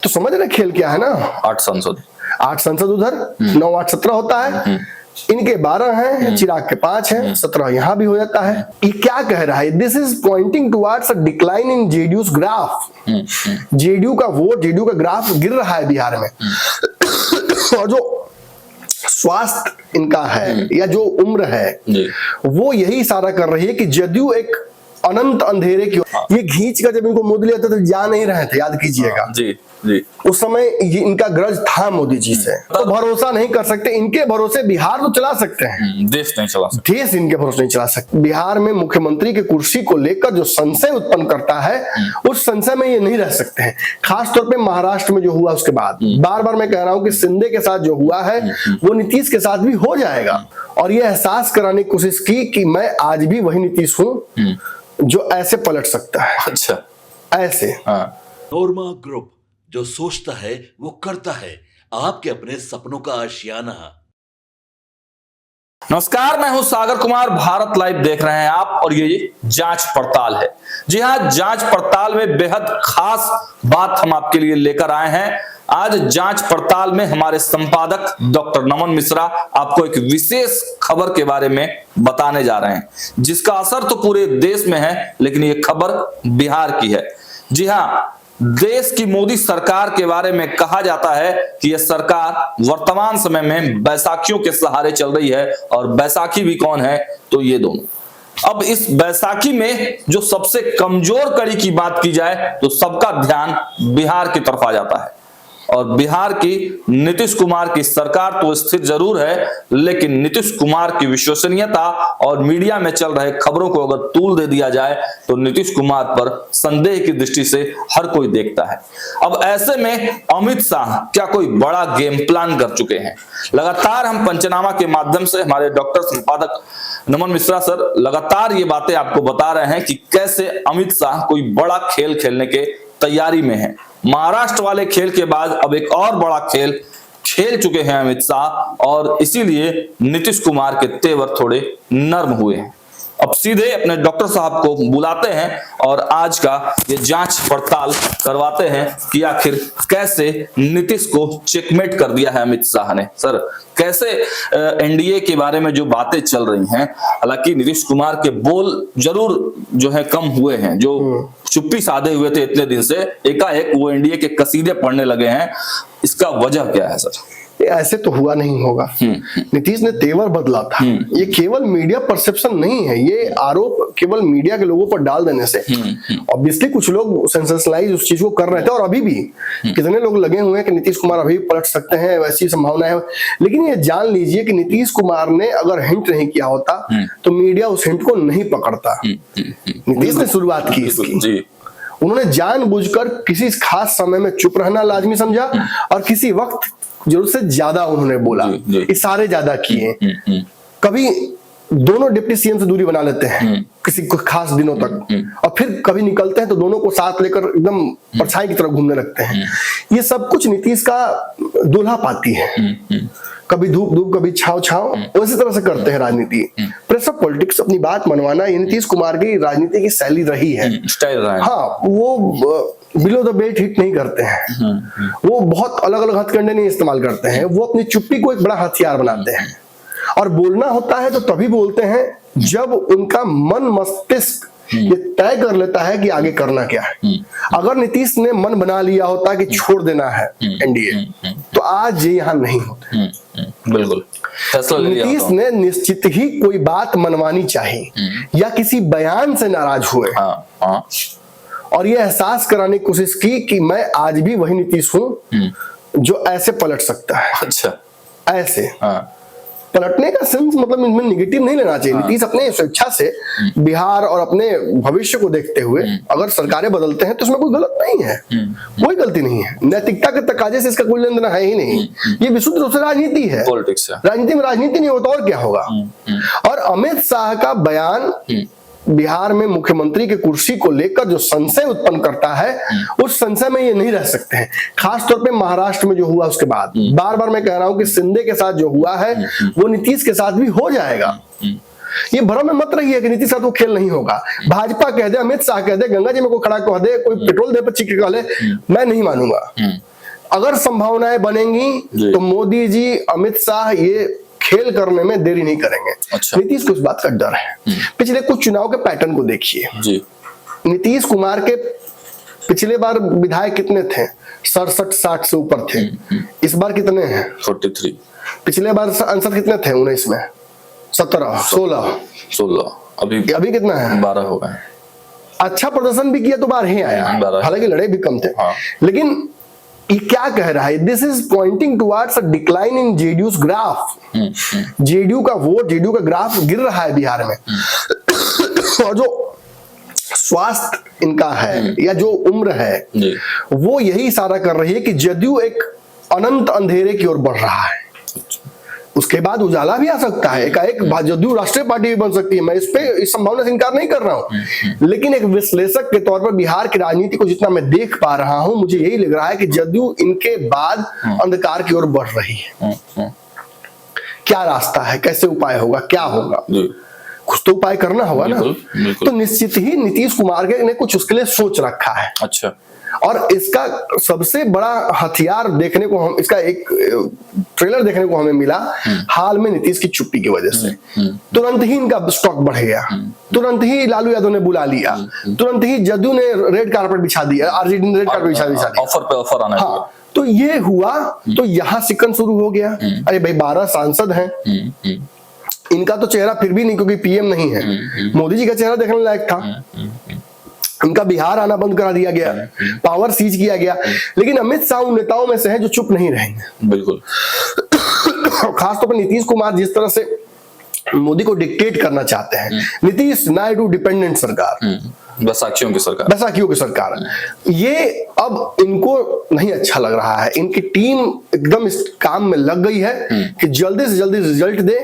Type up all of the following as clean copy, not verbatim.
तो समझ रहे खेल क्या है ना। 8 संसद उधर, 9 8 17 होता है, इनके 12 हैं, चिराग के 5 हैं, 17 यहाँ भी हो जाता है। ये क्या कह रहा है? This is pointing towards a decline in JDU's graph. JDU का वोट, जेडीयू का ग्राफ गिर रहा है बिहार में। और जो स्वास्थ्य इनका है या जो उम्र है वो यही इशारा कर रही है कि जदयू एक अनंत अंधेरे की, ये खींच कर जब इनको मोदी लेते थे जा नहीं रहे थे, याद कीजिएगा जी जी, उस समय ये इनका ग्रज था मोदी जी से, तो भरोसा नहीं कर सकते। इनके भरोसे बिहार तो चला सकते हैं, देश नहीं चला सकते, देश इनके भरोसे नहीं चला सकते। बिहार में मुख्यमंत्री की कुर्सी को लेकर जो संशय उत्पन्न करता है उस संशय में ये नहीं रह सकते हैं। खासतौर पे महाराष्ट्र में जो हुआ उसके बाद, बार बार मैं कह रहा हूं कि शिंदे के साथ जो हुआ है वो नीतीश के साथ भी हो जाएगा। और ये एहसास कराने की कोशिश की कि मैं आज भी वही नीतीश हूं जो ऐसे पलट सकता है। अच्छा, ऐसे। नोरमा ग्रुप, जो सोचता है वो करता है, आपके अपने सपनों का आशियाना। नमस्कार, मैं हूं सागर कुमार, भारत लाइव देख रहे हैं आप, और ये जांच पड़ताल है। जी हां, जांच पड़ताल में बेहद खास बात हम आपके लिए लेकर आए हैं। आज जांच पड़ताल में हमारे संपादक डॉक्टर नमन मिश्रा आपको एक विशेष खबर के बारे में बताने जा रहे हैं, जिसका असर तो पूरे देश में है, लेकिन ये खबर बिहार की है। जी हां, देश की मोदी सरकार के बारे में कहा जाता है कि यह सरकार वर्तमान समय में बैसाखियों के सहारे चल रही है, और बैसाखी भी कौन है? तो ये दोनों। अब इस बैसाखी में जो सबसे कमजोर कड़ी की बात की जाए तो सबका ध्यान बिहार की तरफ आ जाता है। और बिहार की नीतीश कुमार की सरकार तो स्थिर जरूर है, लेकिन नीतीश कुमार की विश्वसनीयता और मीडिया में चल रहे खबरों को अगर तूल दे दिया जाए तो नीतीश कुमार पर संदेह की दृष्टि से हर कोई देखता है। अब ऐसे में अमित शाह क्या कोई बड़ा गेम प्लान कर चुके हैं? लगातार हम पंचनामा के माध्यम से, हमारे डॉक्टर संपादक नमन मिश्रा सर लगातार ये बातें आपको बता रहे हैं कि कैसे अमित शाह कोई बड़ा खेल खेलने के तैयारी में है। महाराष्ट्र वाले खेल के बाद अब एक और बड़ा खेल खेल चुके हैं अमित शाह, और इसीलिए नीतीश कुमार के तेवर थोड़े नर्म हुए हैं। अब सीधे अपने डॉक्टर साहब को बुलाते हैं और आज का ये जांच पड़ताल करवाते हैं कि आखिर कैसे नीतीश को चेकमेट कर दिया है अमित शाह ने। सर, कैसे एनडीए के बारे में जो बातें चल रही हैं, हालांकि नीतीश कुमार के बोल जरूर जो है कम हुए हैं, जो चुप्पी साधे हुए थे इतने दिन से, एकाएक वो एनडीए के कसीदे पढ़ने लगे हैं, इसका वजह क्या है सर? ऐसे तो हुआ नहीं होगा। नीतीश ने तेवर बदला था। ये केवल मीडिया परसेप्शन नहीं है, ये आरोप केवल मीडिया के लोगों पर डाल देने से ऑब्वियसली कुछ लोग सेंसेशनलाइज उस चीज को कर रहे थे, और अभी भी कितने लोग लगे हुए हैं कि नीतीश कुमार अभी पलट सकते हैं, वैसी संभावना है। लेकिन ये जान लीजिए कि नीतीश कुमार ने अगर हिंट नहीं किया होता तो मीडिया उस हिंट को नहीं पकड़ता। नीतीश ने शुरुआत की इसकी, उन्होंने जानबूझकर किसी खास समय में चुप रहना लाजमी समझा, और किसी वक्त जरूरत से ज्यादा उन्होंने बोला, इशारे ज्यादा किए। कभी दोनों डिप्टी सीएम से दूरी बना लेते हैं किसी खास दिनों तक, और फिर कभी निकलते हैं तो दोनों को साथ लेकर एकदम परछाई की तरफ घूमने लगते हैं। ये सब कुछ नीतीश का दूल्हा पाती है, कभी धूप धूप कभी छाव छाव, उसी तरह से करते हैं राजनीति। प्रेस ऑफ पॉलिटिक्स, अपनी बात मनवाना, ये नीतीश कुमार की राजनीति की शैली रही है, स्टाइल रहा है। हाँ, वो बिलो द बेल्ट हिट नहीं करते हैं, वो बहुत अलग अलग हथकंडे नहीं इस्तेमाल करते हैं, वो अपनी चुप्पी को एक बड़ा हथियार बनाते हैं। और बोलना होता है तो तभी बोलते हैं जब उनका मन मस्तिष्क ये तय कर लेता है कि आगे करना क्या है। अगर नीतीश ने मन बना लिया होता कि छोड़ देना है एनडीए, तो आज ये यहाँ नहीं होते। बिल्कुल, नीतीश ने निश्चित ही कोई बात मनवानी चाहिए, या किसी बयान से नाराज हुए, और ये एहसास कराने की कोशिश की कि मैं आज भी वही नीतीश हूं जो ऐसे पलट सकता है। अच्छा, ऐसे पलटने का सेंस मतलब इनमें निगेटिव नहीं लेना चाहिए। नीतीश अपने स्वेच्छा से बिहार और अपने भविष्य को देखते हुए अगर सरकारें बदलते हैं तो उसमें कोई गलत नहीं है, कोई गलती नहीं है। नैतिकता के तकाजे से इसका कोई लेन देना है ही नहीं। ये विशुद्ध रूप से राजनीति है, पॉलिटिक्स है। राजनीति में राजनीति नहीं होता और क्या होगा। और अमित शाह का बयान बिहार में मुख्यमंत्री की कुर्सी को लेकर जो संशय उत्पन्न करता है, उस संशय में ये नहीं रह सकते हैं। खासतौर पे महाराष्ट्र में जो हुआ उसके बाद, बार बार मैं कह रहा हूं कि शिंदे के साथ जो हुआ है वो नीतीश के साथ भी हो जाएगा। ये भ्रम में मत रहिए कि नीतीश साथ वो खेल नहीं होगा। भाजपा कह दे, अमित शाह कह दे, गंगा जी में कोई खड़ा कह दे, कोई पेट्रोल दे पर चिक कह ले, मैं नहीं मानूंगा। अगर संभावनाएं बनेंगी तो मोदी जी, अमित शाह ये खेल करने में देरी नहीं करेंगे। अच्छा। नीतीश को इस बात का डर है। पिछले कुछ चुनाव के पैटर्न को देखिए जी। नीतीश कुमार के पिछले बार विधायक कितने थे? 67-60 से ऊपर थे। इस बार कितने हैं? 43। पिछले बार सांसद कितने थे? 19 में 17, 16। अभी कितना है? 12 हो गए। अच्छा प्रदर्शन भी किया तो 12 ही आया, हालांकि लड़े भी कम थे। हाँ। लेकिन ये क्या कह रहा है? This is pointing towards a decline in JDU's graph. JDU का वोट, जेडीयू का ग्राफ गिर रहा है बिहार में। और जो स्वास्थ्य इनका है या जो उम्र है वो यही इशारा कर रही है कि जदयू एक अनंत अंधेरे की ओर बढ़ रहा है। उसके बाद उजाला भी आ सकता है, एकाएक जदयू राष्ट्रीय पार्टी भी बन सकती है। मैं इस संभावना से इनकार नहीं कर रहा हूं, लेकिन एक विश्लेषक के तौर पर बिहार की राजनीति को जितना मैं देख पा रहा हूं, मुझे यही लग रहा है कि जदयू इनके बाद अंधकार की ओर बढ़ रही है। क्या रास्ता है, कैसे उपाय होगा, क्या होगा? कुछ तो उपाय करना होगा ना। तो निश्चित ही नीतीश कुमार ने कुछ उसके लिए सोच रखा है। अच्छा। और इसका सबसे बड़ा हथियार देखने को हम, इसका एक ट्रेलर देखने को हमें मिला हाल में नीतीश की चुप्पी की वजह से। तुरंत ही इनका स्टॉक बढ़ गया, तुरंत ही लालू यादव ने बुला लिया, तुरंत ही जदयू ने रेड कारपेट बिछा दिया, आरजेडी ने रेड कारपेट बिछा दिया, ऑफर पे ऑफर आना। हाँ, तो ये हुआ तो यहाँ सिकन शुरू हो गया। अरे भाई 12 सांसद हैं, इनका तो चेहरा फिर भी नहीं, क्योंकि पीएम नहीं है। मोदी जी का चेहरा देखने लायक था, उनका बिहार आना बंद करा दिया गया, पावर सीज किया गया। लेकिन अमित शाह उन नेताओं में से है जो चुप नहीं रहेंगे। बिल्कुल। खासतौर पर नीतीश कुमार जिस तरह से मोदी को डिक्टेट करना चाहते हैं, नीतीश नायडू डिपेंडेंट सरकार, बैसाखियों की सरकार, बैसाखियों की सरकार, ये अब इनको नहीं अच्छा लग रहा है। इनकी टीम एकदम इस काम में लग गई है कि जल्दी से जल्दी रिजल्ट दे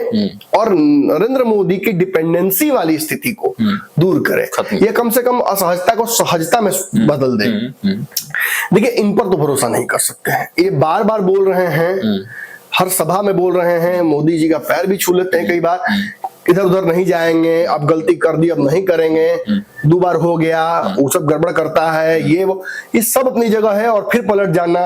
और नरेंद्र मोदी की डिपेंडेंसी वाली स्थिति को दूर करे, ये कम से कम असहजता को सहजता में बदल दे। देखिए, इन पर तो भरोसा नहीं कर सकते हैं। ये बार बार बोल रहे हैं, हर सभा में बोल रहे हैं, मोदी जी का पैर भी छू लेते हैं कई बार, इधर उधर नहीं जाएंगे, अब गलती कर दी अब नहीं करेंगे, 2 बार हो गया, वो सब गड़बड़ करता है, ये सब अपनी जगह है और फिर पलट जाना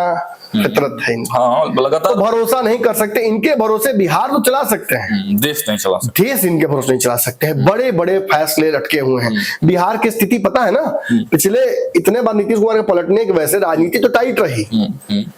फितरत है। हाँ, लगातार तो भरोसा नहीं कर सकते। इनके भरोसे बिहार तो चला सकते हैं, देश नहीं चला सकते, देश इनके भरोसे नहीं चला सकते हैं। बड़े बड़े फैसले लटके हुए हैं। बिहार की स्थिति पता है ना, पिछले इतने बार नीतीश कुमार के पलटने की वजह से राजनीति तो टाइट रही,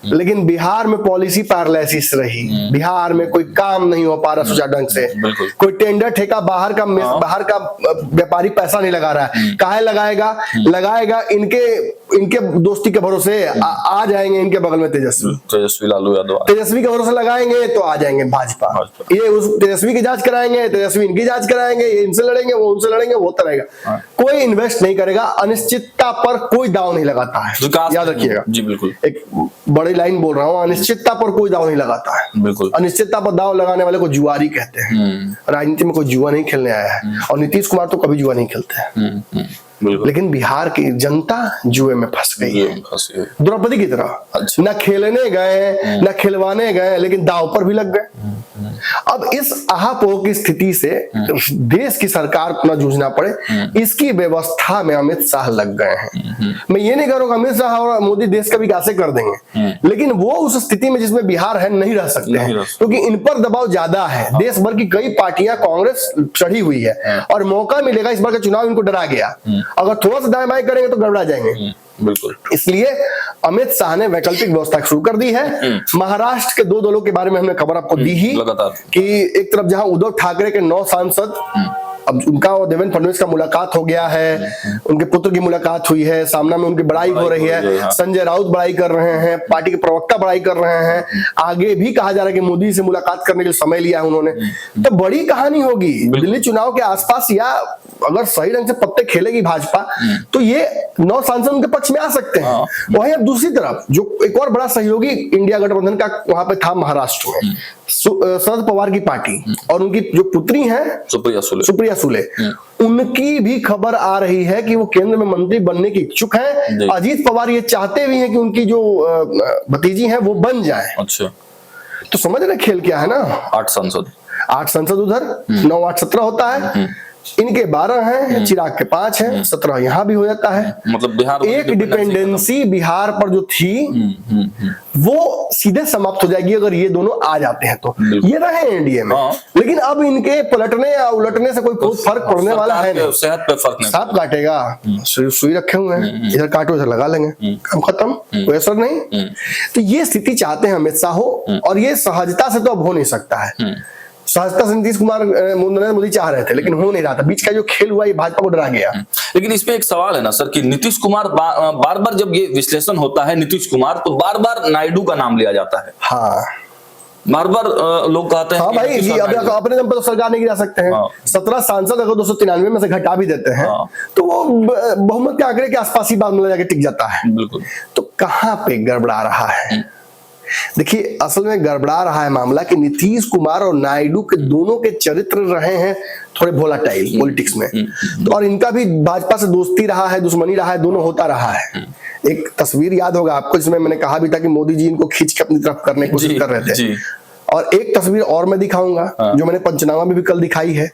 लेकिन बिहार में पॉलिसी पैरालिसिस रही। बिहार में कोई काम नहीं हो पा रहा सुचारू ढंग से, कोई टेंडर ठेका बाहर का व्यापारी पैसा नहीं लगा रहा है। काहे लगाएगा इनके दोस्ती के भरोसे आ जाएंगे, इनके बगल में तेजस्वी लालू यादव, तेजस्वी के भरोसे लगाएंगे तो आ जाएंगे भाजपा। ये उस तेजस्वी की जांच कराएंगे, तेजस्वी इनकी जांच कराएंगे, ये इनसे लड़ेंगे, वो उनसे लड़ेंगे, वो होता रहेगा। कोई इन्वेस्ट नहीं करेगा, अनिश्चितता पर कोई दाव नहीं लगाता है, याद रखिएगा। जी बिल्कुल, एक बड़ी लाइन बोल रहा हूँ, अनिश्चितता पर कोई दाव नहीं लगाता है। बिल्कुल, अनिश्चितता पर दाव लगाने वाले को जुआरी कहते हैं। राजनीति में कोई जुआ नहीं खेलने आया है, और नीतीश कुमार तो कभी जुआ नहीं खेलते हैं। लेकिन बिहार की जनता जुए में फंस गई है, द्रौपदी की तरह। अच्छा। न खेलने गए न खिलवाने गए, लेकिन दाव पर भी लग गए। अब इस आहापोह की स्थिति से देश की सरकार को न जूझना पड़े, इसकी व्यवस्था में अमित शाह लग गए हैं। मैं ये नहीं कह रहा हूं अमित शाह और मोदी देश का विकास कर देंगे, लेकिन वो उस स्थिति में जिसमें बिहार है नहीं रह सकते हैं, क्योंकि इन पर दबाव ज्यादा है। देश भर की कई पार्टियां कांग्रेस चढ़ी हुई है, और मौका मिलेगा, इस बार का चुनाव इनको डरा गया। अगर थोड़ा सा दाएं बाएं करेंगे तो गड़बड़ा जाएंगे। बिल्कुल, इसलिए अमित शाह ने वैकल्पिक व्यवस्था शुरू कर दी है। महाराष्ट्र के 2 दलों के बारे में हमने खबर आपको दी ही कि एक तरफ जहां उद्धव ठाकरे के 9 सांसद, अब उनका और देवेंद्र फडणवीस का मुलाकात हो गया है, उनके पुत्र की मुलाकात हुई है, सामना में उनकी बड़ाई हो रही है, संजय राउत बड़ाई कर रहे हैं, पार्टी के प्रवक्ता बड़ाई कर रहे हैं, आगे भी कहा जा रहा है कि मोदी से मुलाकात करने के लिए समय लिया है उन्होंने। तो बड़ी कहानी होगी दिल्ली चुनाव के आसपास, या अगर सही ढंग से पत्ते खेलेगी भाजपा तो ये 9 सांसद उनके पक्ष में आ सकते हैं। वहीं अब दूसरी तरफ जो एक और बड़ा सहयोगी इंडिया गठबंधन का वहां पे था महाराष्ट्र में, शरद पवार की पार्टी, और उनकी जो पुत्री है सुप्रिया सुले, उनकी भी खबर आ रही है कि वो केंद्र में मंत्री बनने की इच्छुक हैं। अजीत पवार ये चाहते भी हैं कि उनकी जो भतीजी है वो बन जाए। अच्छा, तो समझ रहे खेल क्या है ना। 8 सांसद उधर, 9 8 17 होता है। इनके 12 हैं, चिराग के 5 हैं, 17 यहाँ भी हो जाता है। मतलब बिहार एक डिपेंडेंसी बिहार पर जो थी वो सीधे समाप्त हो जाएगी अगर ये दोनों आ जाते हैं तो। ये रहे एनडीए में, लेकिन अब इनके पलटने या उलटने से कोई बहुत फर्क पड़ने वाला है नहीं। सेहत पे फर्क नहीं, सांप काटेगा, सुई रखे हुए हैं, इधर काटो इधर लगा लेंगे, काम खत्म, कोई असर नहीं। तो ये स्थिति चाहते हैं अमित शाह हो, और ये सहजता से तो अब हो नहीं सकता है। सहजता से नीतीश कुमार नरेंद्र मोदी चाह रहे थे, लेकिन हो नहीं रहा था। बीच का जो खेल हुआ ये भाजपा को डरा गया। लेकिन इसमें एक सवाल है ना सर कि नीतीश कुमार बार बार जब ये विश्लेषण होता है नीतीश कुमार, तो बार बार नायडू का नाम लिया जाता है। हाँ, बार बार लोग कहते हैं हाँ भाई जी, अब अपने दम पर तो सरकार नहीं गिरा सकते हैं। 17 सांसद अगर 293 में से घटा भी देते हैं तो वो बहुमत के आंकड़े के आसपास ही बात में जाके टिक जाता है। बिल्कुल। तो कहां पे गड़बड़ा रहा है? देखिए, असल में गड़बड़ा रहा है मामला कि नीतीश कुमार और नायडू के दोनों के चरित्र रहे हैं थोड़े वोलाटाइल पॉलिटिक्स में, तो और इनका भी भाजपा से दोस्ती रहा है, दुश्मनी रहा है, दोनों होता रहा है। एक तस्वीर याद होगा आपको जिसमें मैंने कहा भी था कि मोदी जी इनको खींच के अपनी तरफ करने की कोशिश कर रहे थे। और एक तस्वीर और मैं दिखाऊंगा जो मैंने पंचनामा में भी कल दिखाई है।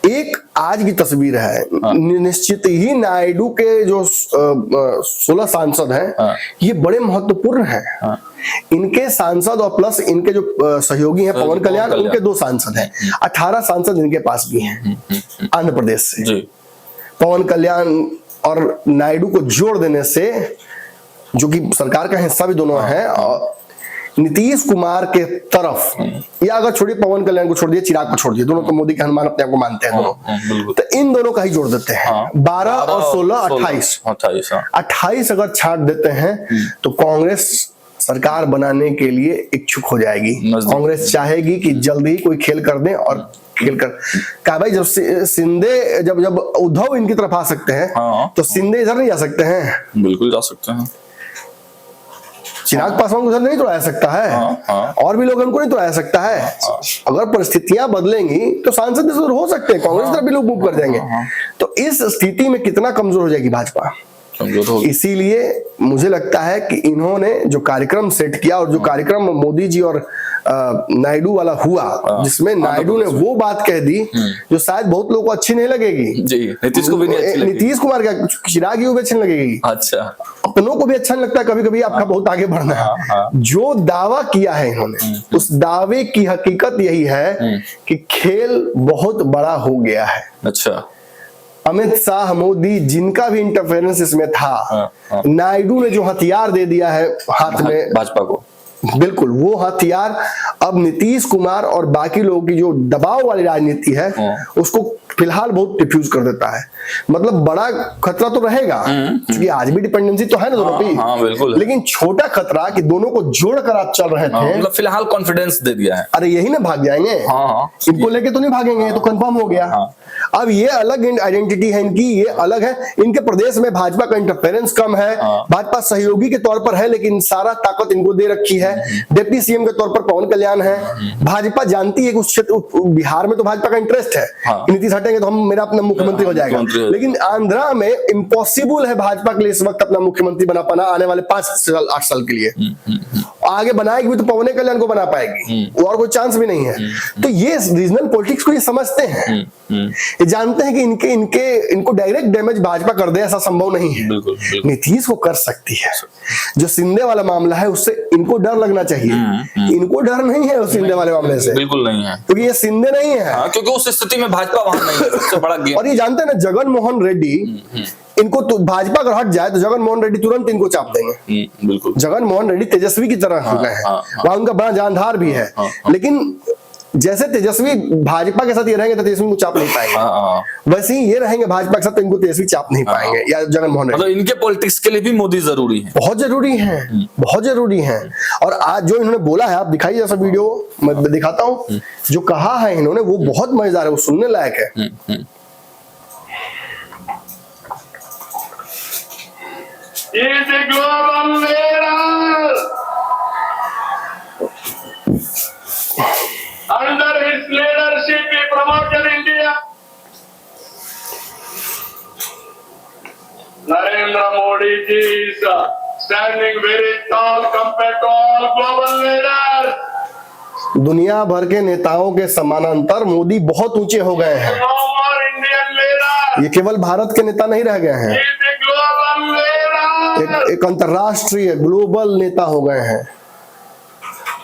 एक आज की तस्वीर है, निश्चित ही नायडू के जो 16 सांसद हैं ये बड़े महत्वपूर्ण हैं। इनके सांसद और प्लस इनके जो सहयोगी हैं पवन कल्याण, उनके 2 सांसद हैं। 18 सांसद इनके पास भी हैं आंध्र प्रदेश से। पवन कल्याण और नायडू को जोड़ देने से, जो कि सरकार का हिस्सा भी दोनों है, और नीतीश कुमार के तरफ, या अगर छोड़िए पवन कल्याण को छोड़ दिए, चिराग को छोड़ दिए, दोनों तो मोदी के हनुमान अपने आप को मानते हैं दोनों, तो इन दोनों का ही जोड़ देते हैं। 12 और 16 28 अगर छाट देते हैं तो कांग्रेस सरकार बनाने के लिए इच्छुक हो जाएगी। कांग्रेस चाहेगी कि जल्दी ही कोई खेल कर दें, और खेल कर कहा भाई जब सिंधे जब उद्धव इनकी तरफ आ सकते हैं तो सिंधे इधर नहीं जा सकते हैं। बिल्कुल जा सकते हैं। चिराग पासवान उधर नहीं तोड़ा सकता है, और भी लोग उनको नहीं तोड़ा सकता है। अगर परिस्थितियां बदलेंगी तो सांसद इधर हो सकते हैं, कांग्रेस तरफ भी लोग मूव कर जाएंगे। तो इस स्थिति में कितना कमजोर हो जाएगी भाजपा। इसीलिए मुझे लगता है कि इन्होंने जो कार्यक्रम सेट किया, और जो कार्यक्रम मोदी जी और नायडू वाला हुआ, जिसमें नायडू ने वो बात कह दी जो शायद बहुत लोगों को अच्छी नहीं लगेगी जी, नीतीश को भी नहीं अच्छी लगेगी, नीतीश कुमार का, चिराग को भी अच्छी नहीं लगेगी, अच्छा अपनों को भी अच्छा नहीं लगता कभी कभी आपका बहुत आगे बढ़ना है। जो दावा किया है इन्होंने, उस दावे की हकीकत यही है कि खेल बहुत बड़ा हो गया है। अच्छा, अमित शाह, मोदी, जिनका भी इंटरफेरेंस इसमें था, नायडू ने जो हथियार दे दिया है हाथ में भाजपा को, बिल्कुल वो हथियार अब नीतीश कुमार और बाकी लोगों की जो दबाव वाली राजनीति है उसको फिलहाल बहुत डिफ्यूज कर देता है। मतलब बड़ा खतरा तो रहेगा क्योंकि आज भी डिपेंडेंसी तो है ना दोनों पे, लेकिन छोटा खतरा कि दोनों को जोड़कर आप चल रहे थे, मतलब फिलहाल कॉन्फिडेंस दे दिया है। अरे यही ना भाग जाएंगे, इनको लेके तो नहीं भागेंगे, तो कंफर्म हो गया। अब ये अलग आइडेंटिटी है इनकी, ये अलग है। इनके प्रदेश में भाजपा का इंटरफेरेंस कम है, भाजपा सहयोगी के तौर पर है, लेकिन सारा ताकत इनको दे रखी है। डिप्टी सीएम के तौर पर पवन कल्याण है। भाजपा जानती है कि उस क्षेत्र बिहार में तो भाजपा का इंटरेस्ट है, नीतीश हटेंगे तो हम मेरा अपना मुख्यमंत्री हो जाएगा, लेकिन आंध्रा में इम्पॉसिबल है भाजपा के लिए इस वक्त अपना मुख्यमंत्री बना पाना आने वाले 5-8 साल के लिए। आगे बनाएगी भी तो पवन कल्याण को बना पाएगी, और कोई चांस भी नहीं है। तो ये रीजनल पॉलिटिक्स को ये समझते हैं, ये जानते हैं कि इनको डायरेक्ट डैमेज भाजपा कर दे ऐसा संभव नहीं है। नीतीश को कर सकती है। जो सिंधे वाला मामला है उससे इनको डर लगना चाहिए, इनको डर नहीं है उस सिंधे वाले मामले से, बिल्कुल नहीं है, क्योंकि ये सिंधे नहीं है। क्योंकि उस स्थिति में भाजपा वहां नहीं है, सबसे बड़ा गेम। और ये जानते हैं ना, जगन मोहन रेड्डी, इनको तो भाजपा अगर हट जाए तो जगन मोहन रेड्डी तुरंत इनको चाप देंगे। बिल्कुल, जगन मोहन रेड्डी तेजस्वी की तरह हो गए हैं, वहां उनका बड़ा जानदार भी है, लेकिन जैसे तेजस्वी भाजपा के साथ ये रहेंगे तो तेजस्वी को चाप नहीं पाएंगे, वैसे ही ये रहेंगे भाजपा के साथ तो इनको तेजस्वी चाप नहीं पाएंगे, या जगन मोहन रेड्डी। मतलब इनके पॉलिटिक्स के लिए भी मोदी जरूरी है, बहुत जरूरी है, बहुत जरूरी है। और आज जो इन्होंने बोला है, आप दिखाइए जैसा वीडियो मैं दिखाता हूँ, जो कहा है इन्होंने वो बहुत मजेदार है, वो सुनने लायक है। Is a global leader. Under his leadership, we promoted India. Narendra Modi ji is standing very tall compared to all global leaders. दुनिया भर के नेताओं के समानांतर मोदी बहुत ऊंचे हो गए हैं। No more Indian leaders. ये केवल भारत के नेता नहीं रह गए हैं, He is a global leader. एक अंतरराष्ट्रीय ग्लोबल नेता हो गए हैं।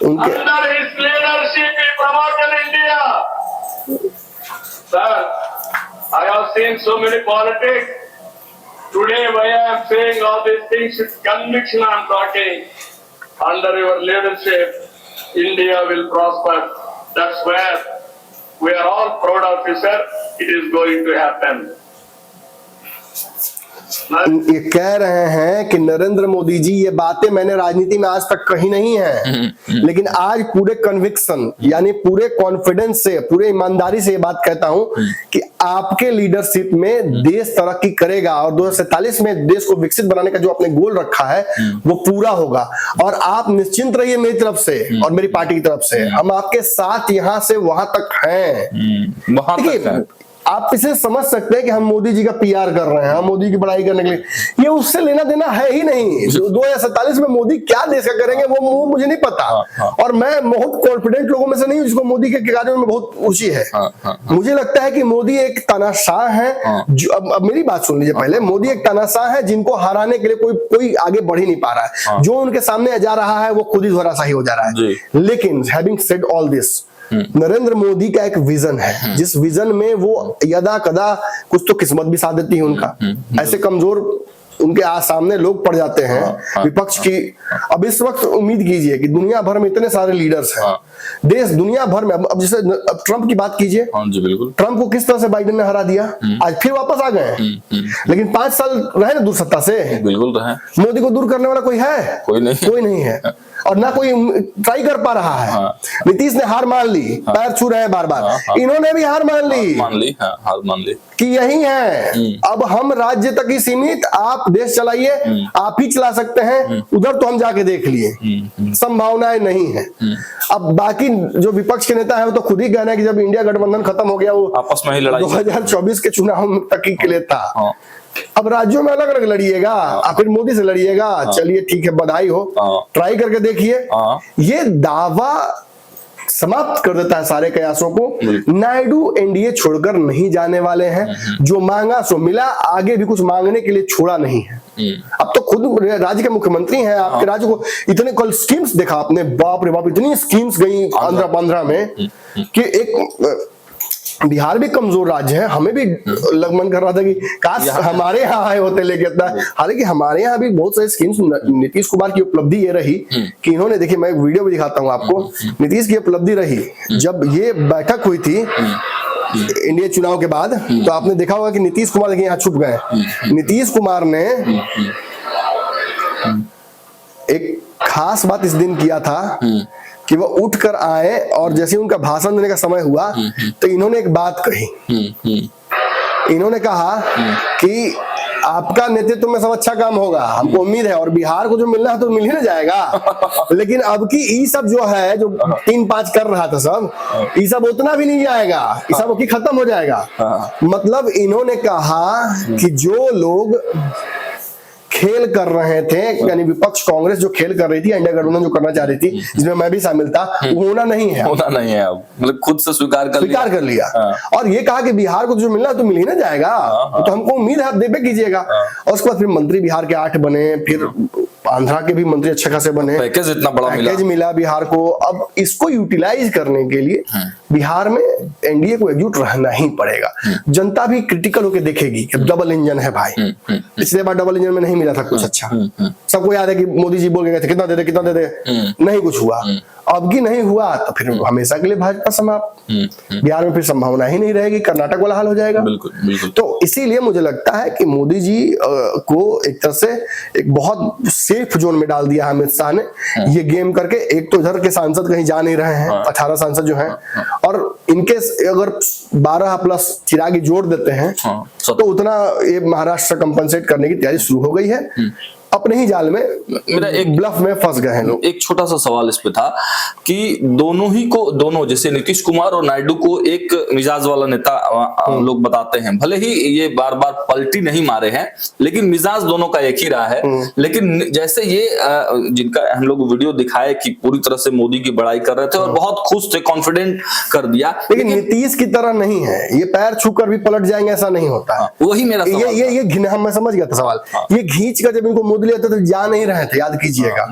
उनके Under his leadership, he promoted India. Sir, I have seen so many politics. Today, why I am saying all these things with conviction I am talking. Under your leadership, India will prosper. That's where we are all proud of you, sir. It is going to happen. ये कह रहे हैं कि नरेंद्र मोदी जी, ये बातें मैंने राजनीति में आज तक कही नहीं है, लेकिन आज पूरे कन्विक्शन यानी पूरे कॉन्फिडेंस से, पूरे ईमानदारी से ये बात कहता हूं कि आपके लीडरशिप में देश तरक्की करेगा और 2047 में देश को विकसित बनाने का जो आपने गोल रखा है वो पूरा होगा। और आप निश्चिंत रहिए मेरी तरफ से और मेरी पार्टी की तरफ से, हम आपके साथ यहां से वहां तक हैं। वहां तक है। आप इसे समझ सकते हैं कि हम मोदी जी का पीआर कर रहे हैं, हम मोदी की बड़ाई करने के लिए, ये उससे लेना देना है ही नहीं। 2047 में मोदी क्या देश का करेंगे वो मुझे नहीं पता। और मैं बहुत कॉन्फिडेंट लोगों में से नहीं हूं जिसको मोदी के कार्यों में बहुत रुचि है। मुझे लगता है कि मोदी एक तानाशाह है जो, अब मेरी बात सुन लीजिए पहले, मोदी एक तानाशाह है जिनको हराने के लिए कोई आगे बढ़ ही नहीं पा रहा है। जो उनके सामने जा रहा है वो खुद ही धराशायी हो जा रहा है। लेकिन having said all this, Narendra Modi का एक विजन है, जिस विजन में वो यदा कदा कुछ तो किस्मत भी साथ देती है उनका। ऐसे कमजोर उनके सामने लोग पड़ जाते हैं विपक्ष की। अब इस वक्त उम्मीद कीजिए कि दुनिया भर में इतने सारे लीडर्स हैं, देश दुनिया भर में, अब जैसे अब ट्रंप की बात कीजिए, जी बिल्कुल, ट्रंप को किस तरह से बाइडेन ने हरा दिया, आज फिर वापस आ गए। लेकिन 5 साल रहे ना दूर सत्ता से, बिल्कुल रहे। मोदी को दूर करने वाला कोई है? कोई नहीं है और ना कोई ट्राई कर पा रहा है। नीतीश ने हार मान ली, पैर छू रहे हैं बार बार, इन्होंने भी हार मान ली कि यही है, अब हम राज्य तक ही सीमित, आप देश चलाइए, आप ही चला सकते हैं, उधर तो हम जाके देख लिए, संभावनाएं नहीं है। अब बाकी जो विपक्ष के नेता है वो तो खुद ही कहना है कि जब इंडिया गठबंधन खत्म हो गया, वो आपस में ही लड़ाई 2024 के चुनाव तक के लिए था। अब राज्यों में अलग अलग लड़िएगा, फिर मोदी से लड़िएगा, चलिए ठीक है, बधाई हो, ट्राई करके देखिए। ये दावा समाप्त कर देता है सारे कयासों को। नायडू एनडीए छोड़कर नहीं जाने वाले हैं, जो मांगा सो मिला, आगे भी कुछ मांगने के लिए छोड़ा नहीं है। अब तो खुद राज्य के मुख्यमंत्री हैं, आपके राज्य को इतने कल स्कीम्स देखा आपने, बाप रे बाप, इतनी स्कीम्स गई आंध्र 15 में कि एक बिहार भी कमजोर राज्य है, हमें भी मन कर रहा था कि काश हमारे यहाँ आए होते लेके इतना। हालांकि हमारे यहाँ भी बहुत सारी स्कीम्स, नीतीश कुमार की उपलब्धि ये रही कि इन्होंने, देखिए मैं एक वीडियो भी दिखाता हूँ आपको, नीतीश की उपलब्धि रही जब ये बैठक हुई थी इंडिया चुनाव के बाद, तो आपने देखा होगा कि नीतीश कुमार देखिए यहाँ छुप गए। नीतीश कुमार ने एक खास बात इस दिन किया था कि वो उठ कर आए और जैसे उनका भाषण देने का समय हुआ तो इन्होंने एक बात कही। इन्होंने कहा कि आपका नेतृत्व में सब अच्छा काम होगा, हमको उम्मीद है, और बिहार को जो मिलना है तो मिल ही ना जाएगा। लेकिन अब की ई सब जो है, जो 3-5 कर रहा था सब, ये सब उतना भी नहीं जाएगा, ये सब की खत्म हो जाएगा। मतलब इन्होंने कहा कि जो लोग खेल कर रहे थे, यानी विपक्ष कांग्रेस जो खेल कर रही थी, इंडिया गठबंधन जो करना चाह रही थी, जिसमें मैं भी शामिल था, वो होना नहीं है। अब मतलब खुद से स्वीकार कर लिया। और ये कहा कि बिहार को जो मिलना तो मिल ही ना जाएगा, तो हमको उम्मीद है आप देबे कीजिएगा। और उसके बाद फिर मंत्री बिहार के 8 बने, फिर आंध्रा के भी मंत्री अच्छे खासे बने, पैकेज इतना बड़ा मिला बिहार को। अब इसको यूटिलाइज करने के लिए बिहार में एनडीए को एकजुट रहना ही पड़ेगा। जनता भी क्रिटिकल होकर देखेगी कि डबल इंजन है भाई, पिछले बार डबल इंजन में नहीं मिला था कुछ अच्छा, सबको याद है कि मोदी जी बोल गए थे कितना दे दे, नहीं कुछ हुआ। अब की नहीं हुआ तो फिर हमेशा के लिए भाजपा समाप्त, बिहार में फिर संभावना ही नहीं रहेगी, कर्नाटक वाला हाल हो जाएगा। बिल्कुल। तो इसीलिए मुझे लगता है कि मोदी जी को एक तरह से एक बहुत सेफ जोन में डाल दिया अमित शाह ने ये गेम करके। एक तो इधर के सांसद कहीं जा नहीं रहे हैं, 18 सांसद जो हैं, और इनके अगर 12 प्लस चिरागी जोड़ देते हैं तो उतना ये महाराष्ट्र कंपनसेट करने की तैयारी शुरू हो गई है। अपने ही जाल में, मेरा एक ब्लफ में फंस गए हैं लोग। एक छोटा सा सवाल इस पे था कि दोनों जैसे नीतीश कुमार और नायडू को एक मिजाज वाला नेता लोग बताते हैं, भले ही ये बार बार पलटी नहीं मारे हैं, लेकिन मिजाज दोनों का एक ही रहा है। लेकिन जैसे ये जिनका हम लोग वीडियो दिखाए कि पूरी तरह से मोदी की बड़ाई कर रहे थे और बहुत खुश थे, कॉन्फिडेंट कर दिया, लेकिन नीतीश की तरह नहीं है, ये पैर छूकर भी पलट जाएंगे ऐसा नहीं होता। वही मेरा सवाल ये मैं समझ गया था सवाल। ये खींच कर जब इनको लिया था तो जा नहीं रहे थे, याद कीजिएगा।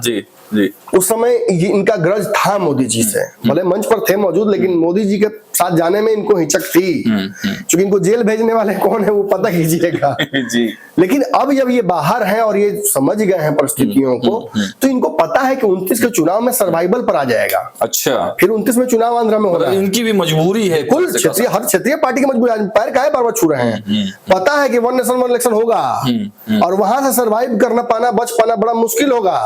जी। उस समय ये इनका ग्रज था मोदी जी से, भले मंच पर थे मौजूद, लेकिन मोदी जी के साथ जाने में इनको हिचक थी, क्योंकि इनको जेल भेजने वाले कौन है वो पता कीजिएगा। जी। लेकिन अब जब ये बाहर हैं और ये समझ गए हैं परिस्थितियों को, तो इनको पता है कि 29 के चुनाव में सर्वाइवल पर आ जाएगा। अच्छा, फिर 29 में चुनाव आंध्र में हो रहा है। इनकी भी मजबूरी है, कुल क्षेत्रीय, हर क्षेत्रीय पार्टी की मजबूरी, पैर काहे बार बार छू रहे हैं। पता है कि वन नेशन वन इलेक्शन होगा और वहां से सर्वाइव करना पाना, बच पाना बड़ा मुश्किल होगा।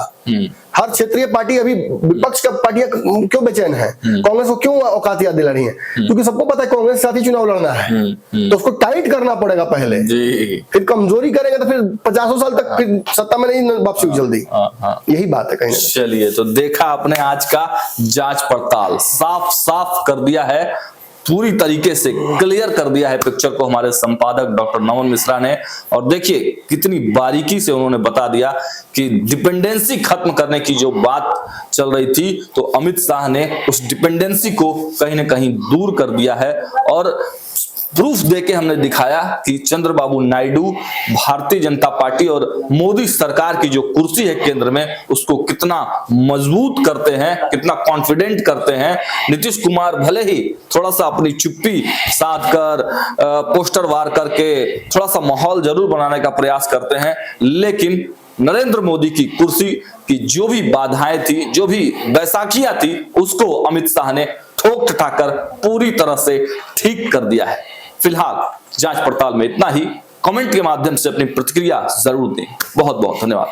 हर क्षेत्रीय पार्टी, अभी विपक्ष का पार्टियां क्यों बेचैन है, कांग्रेस को क्यों औकात याद दिला रही है, क्योंकि सबको पता है कांग्रेस के साथ ही चुनाव लड़ना है, तो उसको टाइट करना पड़ेगा पहले, फिर कमजोरी करेगा तो फिर 50 साल तक फिर सत्ता में नहीं वापसी जल्दी। यही बात है कहीं। चलिए, तो देखा आपने आज का जांच पड़ताल, साफ साफ कर दिया है, पूरी तरीके से क्लियर कर दिया है पिक्चर को हमारे संपादक डॉक्टर नमन मिश्रा ने। और देखिए कितनी बारीकी से उन्होंने बता दिया कि डिपेंडेंसी खत्म करने की जो बात चल रही थी, तो अमित शाह ने उस डिपेंडेंसी को कहीं ना कहीं दूर कर दिया है। और प्रूफ देके हमने दिखाया कि चंद्रबाबू नायडू भारतीय जनता पार्टी और मोदी सरकार की जो कुर्सी है केंद्र में, उसको कितना मजबूत करते हैं, कितना कॉन्फिडेंट करते हैं। नीतीश कुमार भले ही थोड़ा सा अपनी चुप्पी साध कर, पोस्टर वार करके थोड़ा सा माहौल जरूर बनाने का प्रयास करते हैं, लेकिन नरेंद्र मोदी की कुर्सी की जो भी बाधाएं थी, जो भी बैसाखियां थी, उसको अमित शाह ने ठोक ठठाकर पूरी तरह से ठीक कर दिया है। फिलहाल जांच पड़ताल में इतना ही। कमेंट के माध्यम से अपनी प्रतिक्रिया जरूर दें। बहुत बहुत धन्यवाद।